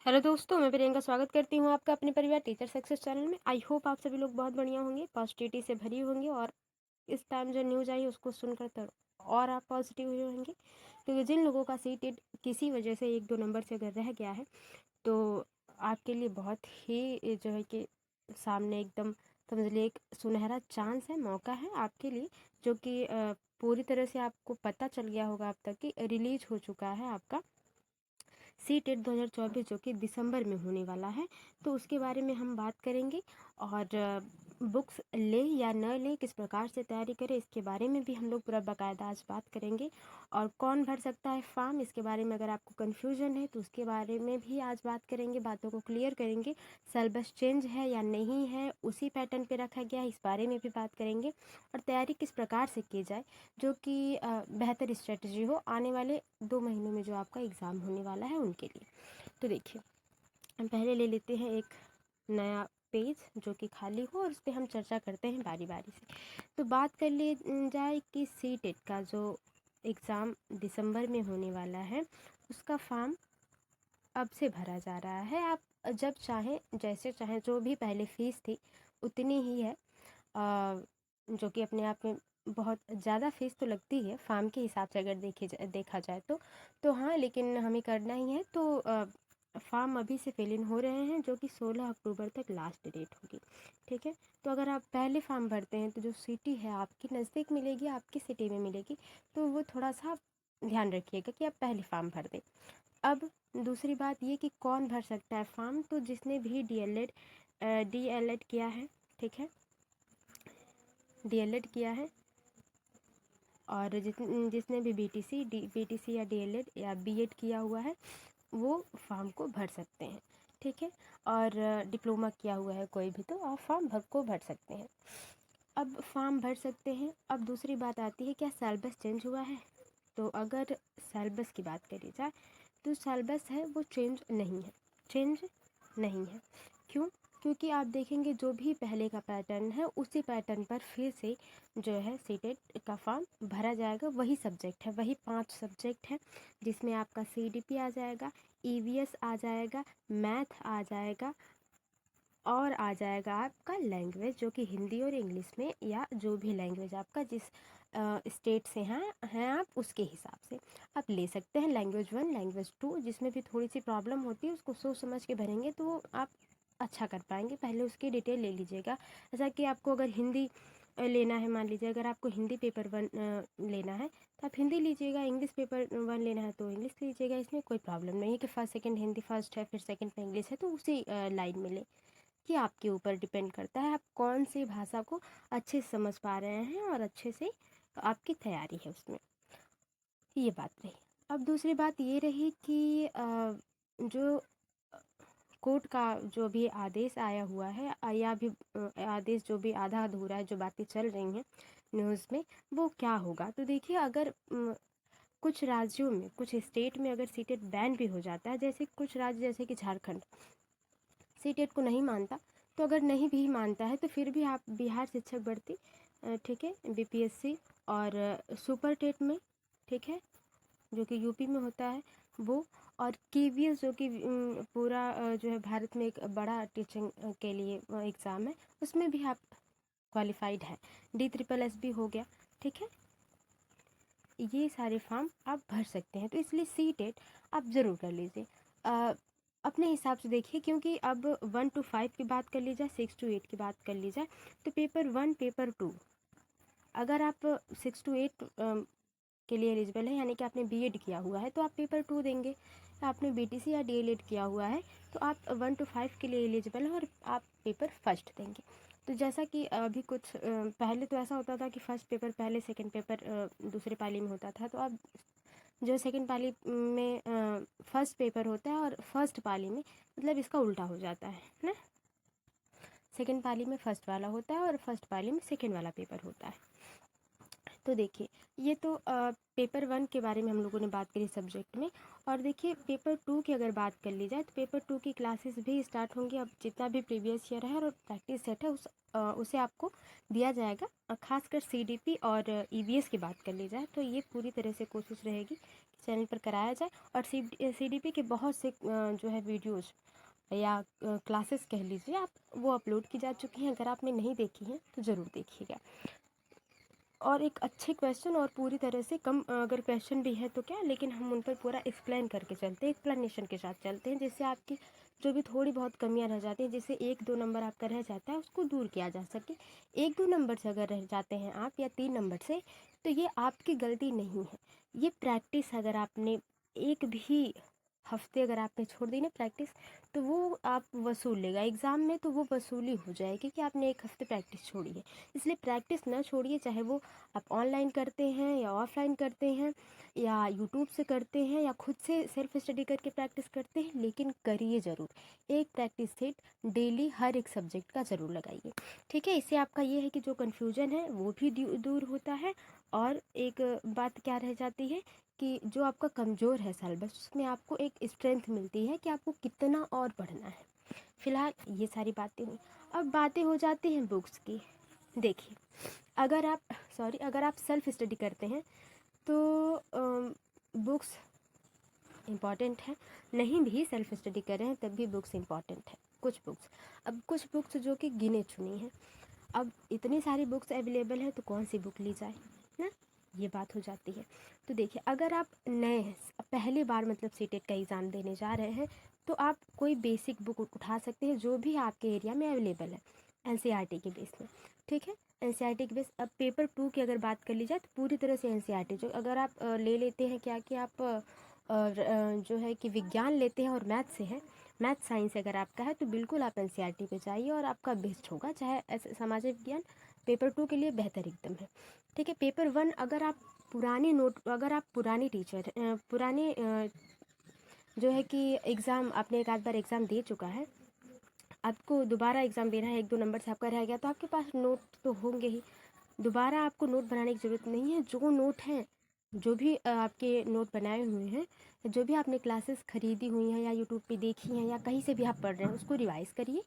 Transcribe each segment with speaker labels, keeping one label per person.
Speaker 1: Hello दोस्तों, मैं प्रियंका स्वागत करती हूँ आपका अपने परिवार टीचर सक्सेस चैनल में। आई होप आप सभी लोग बहुत बढ़िया होंगे, पॉजिटिविटी से भरी होंगे और इस टाइम जो न्यूज़ आई उसको सुनकर तो और आप पॉजिटिव हुए होंगे, क्योंकि जिन लोगों का सीटेड किसी वजह से 1-2 नंबर से अगर रह गया है तो आपके लिए बहुत ही जो है कि सामने एकदम समझ लीजिए एक सुनहरा चांस है, मौका है आपके लिए, जो कि पूरी तरह से आपको पता चल गया होगा अब तक कि रिलीज हो चुका है आपका सी टेट 2024 जो कि दिसंबर में होने वाला है। तो उसके बारे में हम बात करेंगे और बुक्स लें या न लें, किस प्रकार से तैयारी करें, इसके बारे में भी हम लोग पूरा बाकायदा आज बात करेंगे। और कौन भर सकता है फॉर्म, इसके बारे में अगर आपको कन्फ्यूजन है तो उसके बारे में भी आज बात करेंगे, बातों को क्लियर करेंगे। सिलेबस चेंज है या नहीं है, उसी पैटर्न पे रखा गया है, इस बारे में भी बात करेंगे। और तैयारी किस प्रकार से की जाए जो कि बेहतर स्ट्रेटजी हो आने वाले 2 महीनों में जो आपका एग्ज़ाम होने वाला है उनके लिए। तो देखिए, हम पहले ले लेते हैं एक नया पेज जो कि खाली हो और उस पर हम चर्चा करते हैं बारी बारी से। तो बात कर ली जाए कि सी टेट का जो एग्ज़ाम दिसंबर में होने वाला है उसका फॉर्म अब से भरा जा रहा है। आप जब चाहें, जैसे चाहें, जो भी पहले फ़ीस थी उतनी ही है, जो कि अपने आप में बहुत ज़्यादा फ़ीस तो लगती है फॉर्म के हिसाब से अगर देखा जाए तो हाँ, लेकिन हमें करना ही है। तो फॉर्म अभी से फिल इन हो रहे हैं जो कि 16 अक्टूबर तक लास्ट डेट होगी, ठीक है। तो अगर आप पहले फॉर्म भरते हैं तो जो सिटी है आपकी नज़दीक मिलेगी, आपकी सिटी में मिलेगी, तो वो थोड़ा सा ध्यान रखिएगा कि आप पहले फॉर्म भर दें। अब दूसरी बात ये कि कौन भर सकता है फॉर्म, तो जिसने भी डीएलएड किया है, ठीक है, डीएलएड किया है, और जिसने भी बीटीसी या डीएलएड या बीएड किया हुआ है वो फॉर्म को भर सकते हैं, ठीक है। और डिप्लोमा किया हुआ है कोई भी तो आप फॉर्म को भर सकते हैं। अब फॉर्म भर सकते हैं। अब दूसरी बात आती है, क्या सिलेबस चेंज हुआ है? तो अगर सिलेबस की बात करी जाए तो सिलेबस है वो चेंज नहीं है। क्यों? क्योंकि आप देखेंगे जो भी पहले का पैटर्न है उसी पैटर्न पर फिर से जो है सीटेट का फॉर्म भरा जाएगा। वही सब्जेक्ट है, वही 5 सब्जेक्ट है, जिसमें आपका सीडीपी आ जाएगा, ईवीएस आ जाएगा, मैथ आ जाएगा और आ जाएगा आपका लैंग्वेज, जो कि हिंदी और इंग्लिश में, या जो भी लैंग्वेज आपका जिस स्टेट से हैं आप उसके हिसाब से आप ले सकते हैं। लैंग्वेज 1, लैंग्वेज 2, जिसमें भी थोड़ी सी प्रॉब्लम होती है उसको सोच समझ के भरेंगे तो आप अच्छा कर पाएंगे। पहले उसकी डिटेल ले लीजिएगा। जैसा कि आपको अगर हिंदी लेना है, मान लीजिए अगर आपको हिंदी पेपर 1 लेना है तो आप हिंदी लीजिएगा, इंग्लिश पेपर 1 लेना है तो इंग्लिश लीजिएगा। इसमें कोई प्रॉब्लम नहीं है कि फर्स्ट सेकंड हिंदी फर्स्ट है फिर सेकंड में इंग्लिश है, तो उसी लाइन में ले। ये आपके ऊपर डिपेंड करता है आप कौन सी भाषा को अच्छे से समझ पा रहे हैं और अच्छे से आपकी तैयारी है उसमें। ये बात रही। अब दूसरी बात ये रही कि जो कोर्ट का जो भी आदेश आया हुआ है या भी आदेश जो भी आधा अधूरा है, जो बातें चल रही हैं न्यूज़ में, वो क्या होगा। तो देखिए, अगर कुछ राज्यों में, कुछ स्टेट में अगर सीटेट बैन भी हो जाता है, जैसे कुछ राज्य जैसे कि झारखंड सीटेट को नहीं मानता, तो अगर नहीं भी मानता है तो फिर भी आप बिहार शिक्षक भर्ती, ठीक है, बीपीएससी और सुपर टेट में, ठीक है, जो कि यूपी में होता है वो, और केवीएस जो कि पूरा जो है भारत में एक बड़ा टीचिंग के लिए एग्ज़ाम है, उसमें भी आप क्वालिफाइड हैं। DSSS भी हो गया, ठीक है। ये सारे फॉर्म आप भर सकते हैं, तो इसलिए सी टेट आप ज़रूर कर लीजिए अपने हिसाब से। देखिए, क्योंकि अब 1 to 5 की बात कर ली जाए, 6 to 8 की बात कर ली जाए, तो पेपर 1 पेपर 2, अगर आप 6 to 8 के लिए एलिजिबल है, यानी कि आपने बीएड किया हुआ है तो आप पेपर 2 देंगे। आपने बीटीसी या डीएलएड किया हुआ है तो आप 1 to 5 के लिए एलिजिबल है और आप पेपर फर्स्ट देंगे। तो जैसा कि अभी कुछ पहले तो ऐसा होता था कि फर्स्ट पेपर पहले, सेकंड पेपर दूसरे पाली में होता था, तो अब जो सेकंड पाली में फर्स्ट पेपर होता है और फर्स्ट पाली में, मतलब इसका उल्टा हो जाता है ना। सेकंड पाली में फर्स्ट वाला होता है और फर्स्ट पाली में सेकंड वाला पेपर होता है। तो देखिए, ये तो पेपर 1 के बारे में हम लोगों ने बात करी सब्जेक्ट में। और देखिए पेपर 2 की अगर बात कर ली जाए तो पेपर 2 की क्लासेस भी स्टार्ट होंगी। अब जितना भी प्रीवियस ईयर है और प्रैक्टिस सेट है उसे आपको दिया जाएगा। खासकर सीडीपी और ईवीएस की बात कर ली जाए तो ये पूरी तरह से कोशिश रहेगी कि चैनल पर कराया जाए। और सीडीपी के बहुत से जो है वीडियोज़ या क्लासेस कह लीजिए आप, वो अपलोड की जा चुकी हैं। अगर आपने नहीं देखी हैं तो ज़रूर देखिएगा। और एक अच्छे क्वेश्चन और पूरी तरह से कम अगर क्वेश्चन भी है तो क्या, लेकिन हम उन पर पूरा एक्सप्लेन करके चलते हैं, एक्सप्लेनेशन के साथ चलते हैं, जिससे आपकी जो भी थोड़ी बहुत कमियां रह जाती हैं, जिससे 1-2 नंबर आपका रह जाता है उसको दूर किया जा सके। 1-2 नंबर से अगर रह जाते हैं आप या 3 नंबर से, तो ये आपकी गलती नहीं है। ये प्रैक्टिस अगर आपने एक भी हफ्ते अगर आपने छोड़ दी ना प्रैक्टिस, तो वो आप वसूल लेगा एग्ज़ाम में, तो वो वसूली हो जाएगी कि आपने एक हफ्ते प्रैक्टिस छोड़ी है। इसलिए प्रैक्टिस ना छोड़िए, चाहे वो आप ऑनलाइन करते हैं या ऑफलाइन करते हैं या यूट्यूब से करते हैं या खुद से सेल्फ स्टडी करके प्रैक्टिस करते हैं, लेकिन करिए ज़रूर। एक प्रैक्टिस सेट डेली हर एक सब्जेक्ट का ज़रूर लगाइए, ठीक है। इससे आपका ये है कि जो कन्फ्यूजन है वो भी दूर होता है। और एक बात क्या रह जाती है कि जो आपका कमज़ोर है सिलेबस, उसमें आपको एक स्ट्रेंथ मिलती है कि आपको कितना और पढ़ना है। फिलहाल ये सारी बातें हुई। अब बातें हो जाती हैं बुक्स की। देखिए, अगर आप सेल्फ स्टडी करते हैं तो बुक्स इम्पॉर्टेंट है। नहीं भी सेल्फ स्टडी कर रहे हैं तब भी बुक्स इम्पॉर्टेंट है। कुछ बुक्स जो कि गिने चुनी हैं। अब इतनी सारी बुक्स अवेलेबल है तो कौन सी बुक ली जाए ना, ये बात हो जाती है। तो देखिए, अगर आप नए हैं, पहली बार मतलब सीटेट का एग्ज़ाम देने जा रहे हैं, तो आप कोई बेसिक बुक उठा सकते हैं जो भी आपके एरिया में अवेलेबल है, एनसीईआरटी के बेस में, ठीक है। एनसीईआरटी के बेस। अब पेपर 2 की अगर बात कर ली जाए तो पूरी तरह से एनसीईआरटी, जो अगर आप ले लेते हैं क्या कि आप जो है कि विज्ञान लेते हैं और मैथ से है, मैथ साइंस अगर आपका है तो बिल्कुल आप एनसीईआरटी पे जाइए और आपका बेस्ट होगा। चाहे ऐसे सामाजिक विज्ञान पेपर 2 के लिए बेहतर एकदम है, ठीक है। पेपर 1 अगर आप पुरानी टीचर पुराने जो है कि एग्ज़ाम आपने एक आध बार एग्ज़ाम दे चुका है, आपको दोबारा एग्ज़ाम देना है, 1-2 नंबर से आपका रह गया, तो आपके पास नोट तो होंगे ही। दोबारा आपको नोट बनाने की ज़रूरत नहीं है। जो नोट हैं, जो भी आपके नोट बनाए हुए हैं, जो भी आपने क्लासेस ख़रीदी हुई हैं या यूट्यूब पे देखी हैं या कहीं से भी आप पढ़ रहे हैं, उसको रिवाइज़ करिए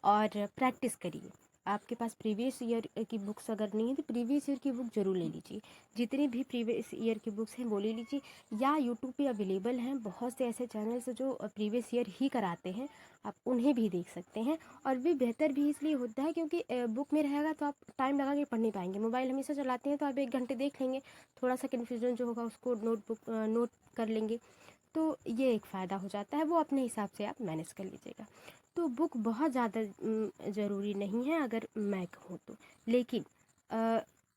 Speaker 1: और प्रैक्टिस करिए। आपके पास प्रीवियस ईयर की बुक्स अगर नहीं है तो प्रीवियस ईयर की बुक ज़रूर ले लीजिए। जितनी भी प्रीवियस ईयर की बुक्स हैं वो ले लीजिए, या यूट्यूब पे अवेलेबल हैं बहुत से ऐसे चैनल्स जो प्रीवियस ईयर ही कराते हैं, आप उन्हें भी देख सकते हैं। और भी बेहतर भी इसलिए होता है क्योंकि बुक में रहेगा तो आप टाइम लगा के पढ़ नहीं पाएंगे। मोबाइल हमेशा चलाते हैं तो आप 1 घंटे देख लेंगे, थोड़ा सा कन्फ्यूजन जो होगा उसको नोट कर लेंगे, तो ये एक फ़ायदा हो जाता है। वो अपने हिसाब से आप मैनेज कर लीजिएगा। तो बुक बहुत ज़्यादा ज़रूरी नहीं है अगर मैं कहूँ तो। लेकिन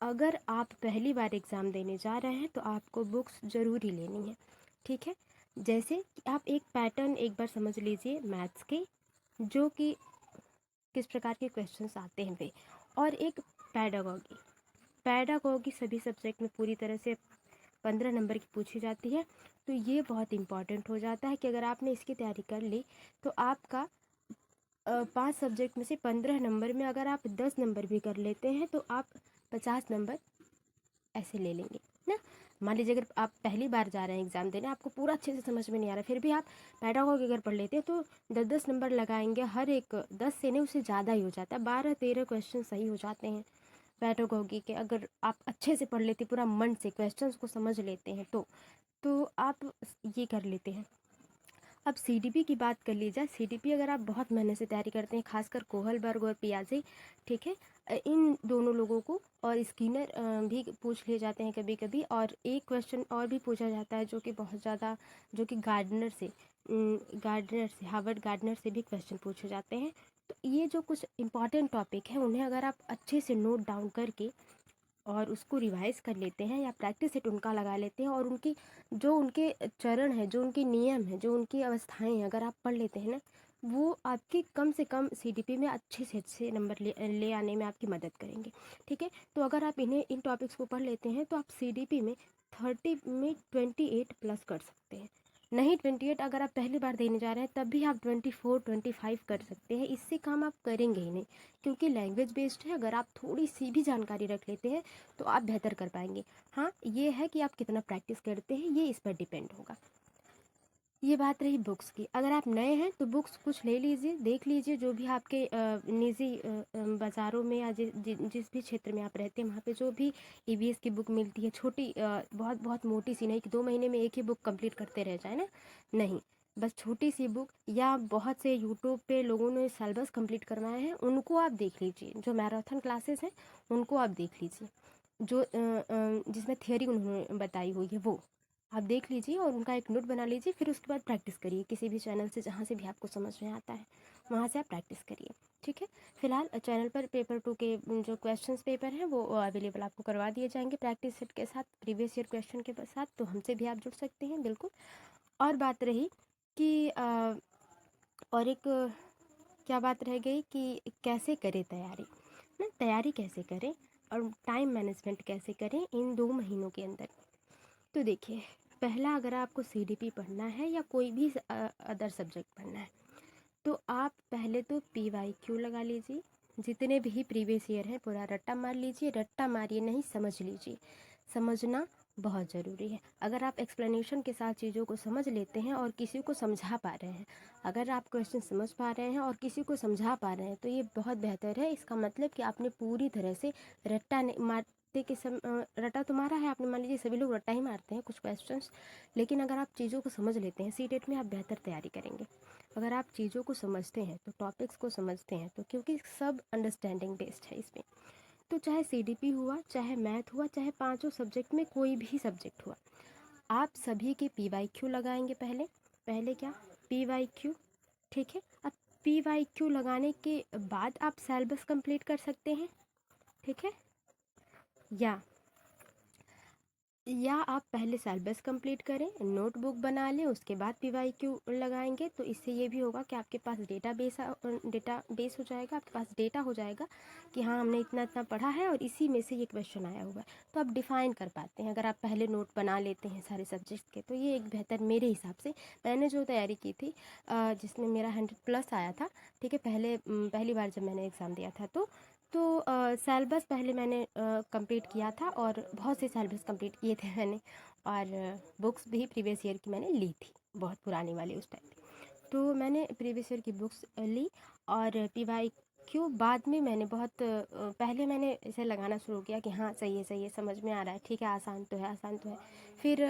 Speaker 1: अगर आप पहली बार एग्ज़ाम देने जा रहे हैं तो आपको बुक्स ज़रूर ही लेनी है, ठीक है। जैसे कि आप एक पैटर्न एक बार समझ लीजिए मैथ्स के, जो कि किस प्रकार के क्वेश्चंस आते हैं वे, और एक पैडागॉगी सभी सब्जेक्ट में पूरी तरह से 15 नंबर की पूछी जाती है। तो ये बहुत इम्पॉर्टेंट हो जाता है कि अगर आपने इसकी तैयारी कर ली तो आपका 5 सब्जेक्ट में से 15 नंबर में अगर आप 10 नंबर भी कर लेते हैं तो आप 50 नंबर ऐसे ले लेंगे ना। मान लीजिए अगर आप पहली बार जा रहे हैं एग्ज़ाम देने, आपको पूरा अच्छे से समझ में नहीं आ रहा, फिर भी आप पैडागॉजी अगर पढ़ लेते हैं तो 10-10 नंबर लगाएंगे। हर एक 10 से नहीं, उससे ज़्यादा ही हो जाता है, 12-13 क्वेश्चन सही हो जाते हैं पैडागॉजी के। अगर आप अच्छे से पढ़ लेते, पूरा मन से क्वेश्चंस को समझ लेते हैं तो आप ये कर लेते हैं। अब सीडीपी की बात कर ली जाए, सीडीपी अगर आप बहुत मेहनत से तैयारी करते हैं, खासकर कोहलबर्ग और पियाजे, ठीक है, इन दोनों लोगों को, और स्किनर भी पूछ लिए जाते हैं कभी कभी। और एक क्वेश्चन और भी पूछा जाता है जो कि बहुत ज़्यादा, जो कि हार्वर्ड गार्डनर से भी क्वेश्चन पूछे जाते हैं। तो ये जो कुछ इंपॉर्टेंट टॉपिक है उन्हें अगर आप अच्छे से नोट डाउन करके और उसको रिवाइज कर लेते हैं या प्रैक्टिस सेट उनका लगा लेते हैं, और उनके चरण है, जो उनके नियम है, जो उनकी अवस्थाएं हैं, अगर आप पढ़ लेते हैं ना, वो आपके कम से कम सीडीपी में अच्छे से अच्छे नंबर ले आने में आपकी मदद करेंगे, ठीक है। तो अगर आप इन टॉपिक्स को पढ़ लेते हैं तो आप सीडीपी में 30 में 28 प्लस कर सकते हैं, नहीं 28 अगर आप पहली बार देने जा रहे हैं तब भी आप 24 25 कर सकते हैं, इससे काम आप करेंगे ही नहीं, क्योंकि लैंग्वेज बेस्ड है। अगर आप थोड़ी सी भी जानकारी रख लेते हैं तो आप बेहतर कर पाएंगे। हाँ, ये है कि आप कितना प्रैक्टिस करते हैं, ये इस पर डिपेंड होगा। ये बात रही बुक्स की। अगर आप नए हैं तो बुक्स कुछ ले लीजिए, देख लीजिए, जो भी आपके निजी बाज़ारों में या जिस भी क्षेत्र में आप रहते हैं वहाँ पे जो भी ईवीएस की बुक मिलती है, छोटी बहुत बहुत मोटी सी, नहीं कि 2 महीने में एक ही बुक कंप्लीट करते रह जाए ना, नहीं, बस छोटी सी बुक, या बहुत से यूट्यूब पे लोगों ने सिलेबस कंप्लीट करवाए हैं उनको आप देख लीजिए, जो मैराथन क्लासेस हैं उनको आप देख लीजिए, जो जिसमें थियरी उन्होंने बताई हुई है वो आप देख लीजिए और उनका एक नोट बना लीजिए। फिर उसके बाद प्रैक्टिस करिए किसी भी चैनल से, जहाँ से भी आपको समझ में आता है वहाँ से आप प्रैक्टिस करिए, ठीक है। फिलहाल चैनल पर पेपर 2 के जो क्वेश्चंस पेपर हैं वो अवेलेबल आपको करवा दिए जाएंगे प्रैक्टिस सेट के साथ, प्रीवियस ईयर क्वेश्चन के साथ, तो हमसे भी आप जुड़ सकते हैं बिल्कुल। और बात रही कि और एक क्या बात रह गई कि कैसे करें तैयारी ना, तैयारी कैसे करें और टाइम मैनेजमेंट कैसे करें इन 2 महीनों के अंदर। तो देखिए, पहला, अगर आपको सीडीपी पढ़ना है या कोई भी अदर सब्जेक्ट पढ़ना है तो आप पहले तो पीवाईक्यू लगा लीजिए, जितने भी प्रीवियस ईयर हैं पूरा रट्टा मार लीजिए, रट्टा मारिए नहीं, समझ लीजिए, समझना बहुत ज़रूरी है। अगर आप एक्सप्लेनेशन के साथ चीज़ों को समझ लेते हैं और किसी को समझा पा रहे हैं, अगर आप क्वेश्चन समझ पा रहे हैं और किसी को समझा पा रहे हैं तो ये बहुत बेहतर है। इसका मतलब कि आपने पूरी तरह से रट्टा मारते के रट्टा तो मारा है आपने, मान लीजिए सभी लोग रट्टा ही मारते हैं कुछ क्वेश्चंस, लेकिन अगर आप चीज़ों को समझ लेते हैं सीटेट में आप बेहतर तैयारी करेंगे। अगर आप चीज़ों को समझते हैं तो टॉपिक्स को समझते हैं तो, क्योंकि सब अंडरस्टैंडिंग बेस्ड है इसमें, तो चाहे सीडीपी हुआ, चाहे मैथ हुआ, चाहे पांचों सब्जेक्ट में कोई भी सब्जेक्ट हुआ, आप सभी के पीवाईक्यू लगाएंगे पहले। पहले क्या, पीवाईक्यू, ठीक है। अब पीवाईक्यू लगाने के बाद आप सिलेबस कंप्लीट कर सकते हैं, ठीक है, या आप पहले सिलेबस कंप्लीट करें, नोटबुक बना लें, उसके बाद पीवाईक्यू लगाएंगे, तो इससे ये भी होगा कि आपके पास डेटाबेस हो जाएगा, आपके पास डेटा हो जाएगा कि हाँ हमने इतना इतना पढ़ा है और इसी में से ये क्वेश्चन आया हुआ है, तो आप डिफ़ाइन कर पाते हैं। अगर आप पहले नोट बना लेते हैं सारे सब्जेक्ट के तो ये एक बेहतर, मेरे हिसाब से मैंने जो तैयारी की थी जिसमें मेरा 100+ आया था, ठीक है, पहली बार जब मैंने एग्ज़ाम दिया था तो सिलेबस पहले मैंने कंप्लीट किया था और बहुत से सिलेबस कंप्लीट किए थे मैंने, और बुक्स भी प्रीवियस ईयर की मैंने ली थी, बहुत पुरानी वाली उस टाइम पे, तो मैंने प्रीवियस ईयर की बुक्स ली। और पीवाईक्यू बाद में मैंने बहुत पहले मैंने इसे लगाना शुरू किया कि हाँ सही है समझ में आ रहा है, ठीक है, आसान तो है। फिर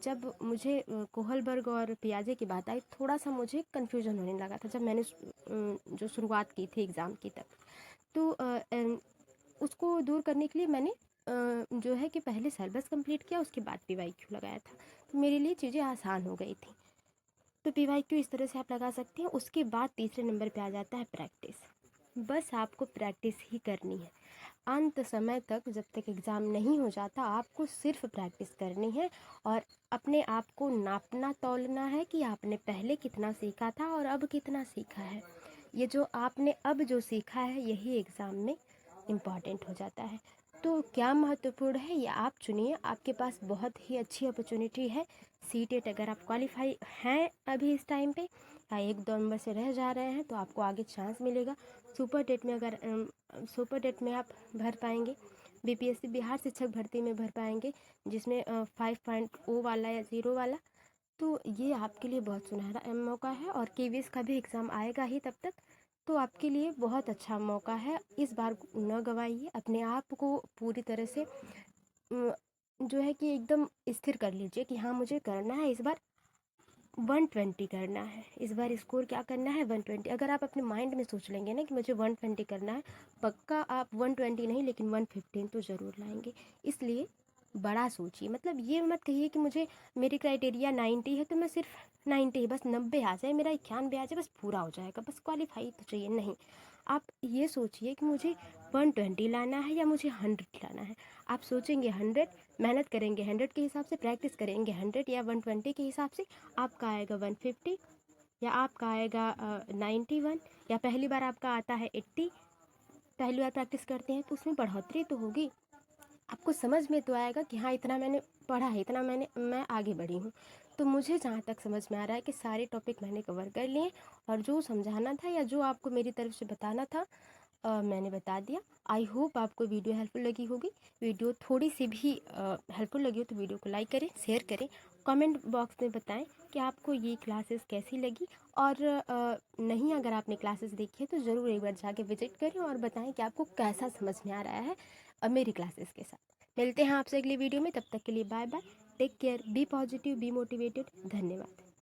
Speaker 1: जब मुझे कोहलबर्ग और पियाजे की बात आई, थोड़ा सा मुझे कन्फ्यूजन होने लगा था जब मैंने जो शुरुआत की थी एग्ज़ाम की तब, तो उसको दूर करने के लिए मैंने जो है कि पहले सिलेबस कंप्लीट किया, उसके बाद पीवाईक्यू लगाया था, तो मेरे लिए चीज़ें आसान हो गई थी। तो पीवाईक्यू इस तरह से आप लगा सकते हैं। उसके बाद तीसरे नंबर पे आ जाता है प्रैक्टिस। बस आपको प्रैक्टिस ही करनी है अंत समय तक, जब तक एग्ज़ाम नहीं हो जाता आपको सिर्फ प्रैक्टिस करनी है और अपने आप को नापना तौलना है कि आपने पहले कितना सीखा था और अब कितना सीखा है। ये जो आपने अब जो सीखा है यही एग्ज़ाम में इम्पॉर्टेंट हो जाता है। तो क्या महत्वपूर्ण है ये आप चुनिए, आपके पास बहुत ही अच्छी अपॉर्चुनिटी है। सीटेट अगर आप क्वालिफाई हैं अभी इस टाइम पे या 1-2 नंबर से रह जा रहे हैं तो आपको आगे चांस मिलेगा। सुपर टेट में अगर सुपर टेट में आप भर पाएंगे, बीपीएससी बिहार शिक्षक भर्ती में भर पाएंगे जिसमें 5.0 वाला या 0 वाला, तो ये आपके लिए बहुत सुनहरा मौका है। और केवीएस का भी एग्ज़ाम आएगा ही तब तक, तो आपके लिए बहुत अच्छा मौका है। इस बार न गवाइए, अपने आप को पूरी तरह से जो है कि एकदम स्थिर कर लीजिए कि हाँ मुझे करना है इस बार 120 करना है, इस बार स्कोर क्या करना है 120। अगर आप अपने माइंड में सोच लेंगे ना कि मुझे 120 करना है, पक्का आप 120 नहीं लेकिन 115 तो ज़रूर लाएंगे। इसलिए बड़ा सोचिए, मतलब ये मत कहिए कि मुझे मेरी क्राइटेरिया 90 है तो मैं सिर्फ 90 ही, बस 90 आ जाए, मेरा 91 आ जाए, बस पूरा हो जाएगा, बस क्वालिफाई तो चाहिए, नहीं। आप ये सोचिए कि मुझे 120 लाना है या मुझे 100 लाना है। आप सोचेंगे 100, मेहनत करेंगे 100 के हिसाब से, प्रैक्टिस करेंगे 100 या 120 के हिसाब से, आपका आएगा 150 या आपका आएगा 91, या पहली बार आपका आता है 80, पहली बार प्रैक्टिस करते हैं तो उसमें बढ़ोतरी तो होगी। आपको समझ में तो आएगा कि हाँ इतना मैंने पढ़ा है, इतना मैं आगे बढ़ी हूँ। तो मुझे जहाँ तक समझ में आ रहा है कि सारे टॉपिक मैंने कवर कर लिए और जो समझाना था या जो आपको मेरी तरफ से बताना था मैंने बता दिया। आई होप आपको वीडियो हेल्पफुल लगी होगी। वीडियो थोड़ी सी भी हेल्पफुल लगी हो तो वीडियो को लाइक करें, शेयर करें, कमेंट बॉक्स में बताएं कि आपको ये क्लासेस कैसी लगी। और नहीं अगर आपने क्लासेस देखी है तो ज़रूर एक बार जाके विजिट करें और बताएं कि आपको कैसा समझ में आ रहा है मेरी क्लासेस के साथ। मिलते हैं आपसे अगली वीडियो में, तब तक के लिए bye bye, take care, be positive, be motivated. धन्यवाद।